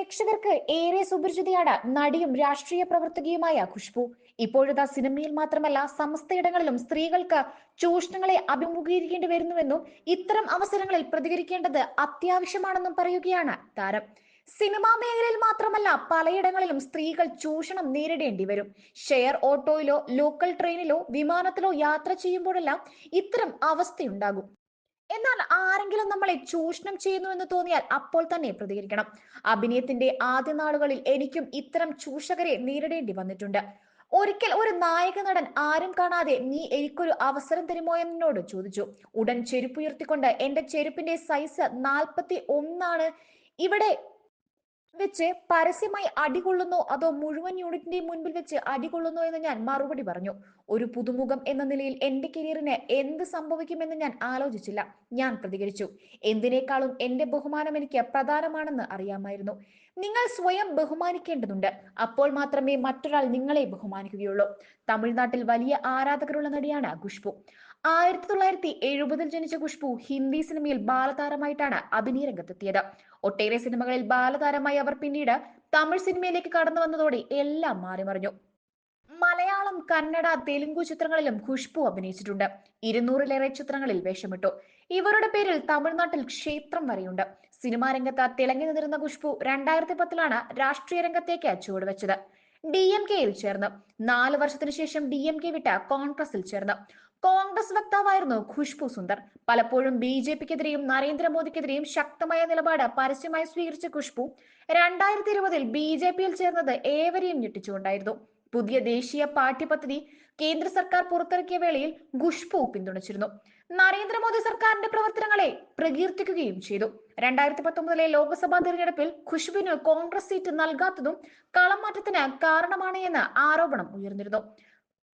പ്രേക്ഷകർക്ക് ഏറെ സുപരിചിതയാണ് നടിയും രാഷ്ട്രീയ പ്രവർത്തകയുമായ ഖുഷ്ബു. ഇപ്പോഴത്തെ സിനിമയിൽ മാത്രമല്ല സമസ്തയിടങ്ങളിലും സ്ത്രീകൾക്ക് ചൂഷണങ്ങളെ അഭിമുഖീകരിക്കേണ്ടി വരുന്നുവെന്നും ഇത്തരം അവസരങ്ങളിൽ പ്രതികരിക്കേണ്ടത് അത്യാവശ്യമാണെന്നും പറയുകയാണ് താരം. സിനിമാ മേഖലയിൽ മാത്രമല്ല പലയിടങ്ങളിലും സ്ത്രീകൾ ചൂഷണം നേരിടേണ്ടി വരും. ഷെയർ ഓട്ടോയിലോ ലോക്കൽ ട്രെയിനിലോ വിമാനത്തിലോ യാത്ര ചെയ്യുമ്പോഴെല്ലാം ഇത്തരം അവസ്ഥയുണ്ടാകും. എന്നാൽ ആരെങ്കിലും നമ്മളെ ചൂഷണം ചെയ്യുന്നു എന്ന് തോന്നിയാൽ അപ്പോൾ തന്നെ പ്രതികരിക്കണം. അഭിനയത്തിന്റെ ആദ്യ നാളുകളിൽ എനിക്കും ഇത്തരം ചൂഷകരെ നേരിടേണ്ടി വന്നിട്ടുണ്ട്. ഒരിക്കൽ ഒരു നായക നടൻ ആരും കാണാതെ നീ എനിക്കൊരു അവസരം തരുമോ എന്നോട് ചോദിച്ചു. ഉടൻ ചെരുപ്പുയർത്തിക്കൊണ്ട് എന്റെ ചെരുപ്പിന്റെ സൈസ് 41 ഇവിടെ വെച്ച് പരസ്യമായി അടികൊള്ളുന്നോ അതോ മുഴുവൻ യൂണിറ്റിന്റെയും മുൻപിൽ വെച്ച് അടികൊള്ളുന്നോ എന്ന് ഞാൻ മറുപടി പറഞ്ഞു. ഒരു പുതുമുഖം എന്ന നിലയിൽ എന്റെ കരിയറിന് എന്ത് സംഭവിക്കുമെന്ന് ഞാൻ ആലോചിച്ചില്ല. ഞാൻ പ്രതികരിച്ചു. എന്തിനേക്കാളും എന്റെ ബഹുമാനം എനിക്ക് പ്രധാനമാണെന്ന് അറിയാമായിരുന്നു. നിങ്ങൾ സ്വയം ബഹുമാനിക്കേണ്ടതുണ്ട്. അപ്പോൾ മാത്രമേ മറ്റൊരാൾ നിങ്ങളെ ബഹുമാനിക്കുകയുള്ളൂ. തമിഴ്നാട്ടിൽ വലിയ ആരാധകരുള്ള നടിയാണ് ഖുഷ്ബു. 1970 ജനിച്ച ഖുഷ്ബു ഹിന്ദി സിനിമയിൽ ബാലതാരമായിട്ടാണ് അഭിനയ രംഗത്തെത്തിയത്. ഒട്ടേറെ സിനിമകളിൽ ബാലതാരമായി അവർ പിന്നീട് തമിഴ് സിനിമയിലേക്ക് കടന്നു വന്നതോടെ എല്ലാം മാറിമറിഞ്ഞു. മലയാളം, കന്നഡ, തെലുങ്കു ചിത്രങ്ങളിലും ഖുഷ്ബു അഭിനയിച്ചിട്ടുണ്ട്. 200-ലേറെ ചിത്രങ്ങളിൽ വേഷമിട്ടു. ഇവരുടെ പേരിൽ തമിഴ്നാട്ടിൽ ക്ഷേത്രം വരെയുണ്ട്. സിനിമാ രംഗത്ത് തിളങ്ങി നിന്നിരുന്ന ഖുഷ്ബു 2010-ലാണ് രാഷ്ട്രീയ രംഗത്തേക്ക് ചുവടുവെച്ചത്. DMK-യിൽ ചേർന്ന് 4 വർഷത്തിനു ശേഷം DMK വിട്ട് കോൺഗ്രസിൽ ചേർന്ന്. കോൺഗ്രസ് വക്താവായിരുന്നു ഖുഷ്ബു സുന്ദർ. പലപ്പോഴും BJPക്കെതിരെയും നരേന്ദ്രമോദിക്കെതിരെയും ശക്തമായ നിലപാട് പരസ്യമായി സ്വീകരിച്ച ഖുഷ്ബു 2020-ൽ BJPയിൽ ചേർന്നത് ഏവരെയും ഞെട്ടിച്ചുകൊണ്ടായിരുന്നു. പുതിയ ദേശീയ പാഠ്യപദ്ധതി കേന്ദ്ര സർക്കാർ പുറത്തിറക്കിയ വേളയിൽ ഖുഷ്ബു പിന്തുണച്ചിരുന്നു. നരേന്ദ്രമോദി സർക്കാരിന്റെ പ്രവർത്തനങ്ങളെ പ്രകീർത്തിക്കുകയും ചെയ്തു. 2019-ലെ ലോക്സഭാ തെരഞ്ഞെടുപ്പിൽ ഖുഷ്ബുവിന് കോൺഗ്രസ് സീറ്റ് നൽകാത്തതും കളമാറ്റത്തിന് കാരണമാണ് എന്ന് ആരോപണം ഉയർന്നിരുന്നു.